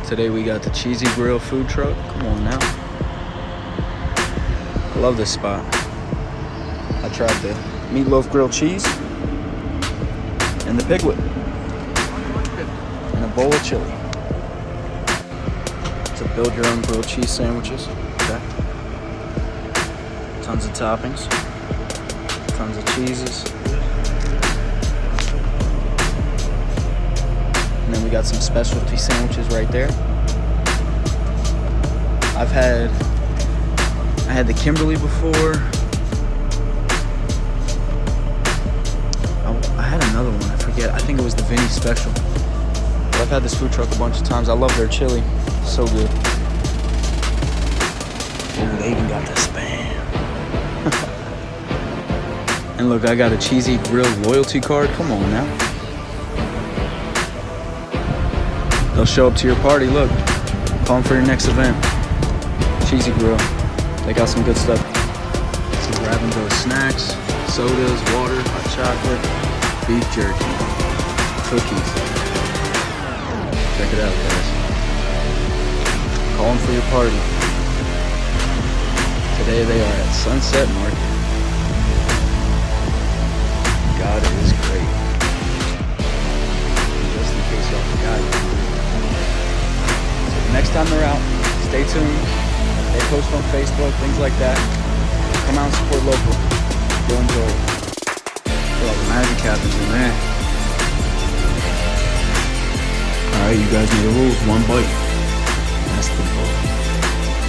Today we got the Cheezy Grill food truck. Come on now. I love this spot. I tried the meatloaf grilled cheese and the piglet and a bowl of chili. To build your own grilled cheese sandwiches. Okay. Tons of toppings. Tons of cheeses. And then we got some specialty sandwiches right there. I had the Kimberly before. I had another one, I forget. I think it was the Vinny Special. But I've had this food truck a bunch of times. I love their chili. So good. Oh, they even got the Spam. And look, I got a Cheezy Grill loyalty card. Come on now. They'll show up to your party. Look, call them for your next event. Cheezy Grill. They got some good stuff. Some grab and go snacks, sodas, water, hot chocolate, beef jerky, cookies. Check it out, guys. Call them for your party. Today they are at Sunset Market. God is great. Just in case y'all forgot. So next time they're out, stay tuned. They post on Facebook, things like that. Come out and support local. You'll enjoy it. Feel like the magic happens in there. Alright, you guys know the rules. One bite. That's the bite.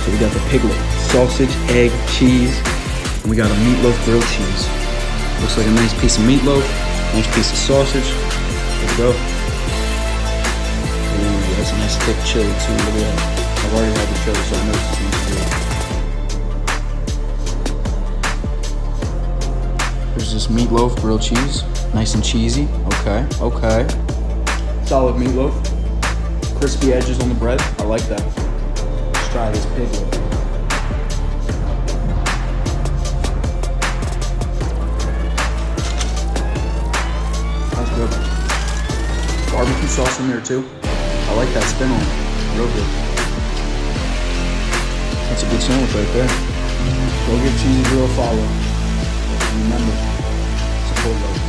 So we got the piglet, sausage, egg, cheese, and we got a meatloaf grilled cheese. Looks like a nice piece of meatloaf, nice piece of sausage. Let's go. Ooh, that's a nice thick chili too. Look at that. I've already had the chili, so I know this is going to be good. Here's this meatloaf, grilled cheese. Nice and cheesy. Okay, okay. Solid meatloaf. Crispy edges on the bread. I like that. Let's try this piglet. That's good. Barbecue sauce in there too. I like that spin on it. Real good. That's a good sandwich right there. Go give Cheezy Grill a follow. And remember, support local.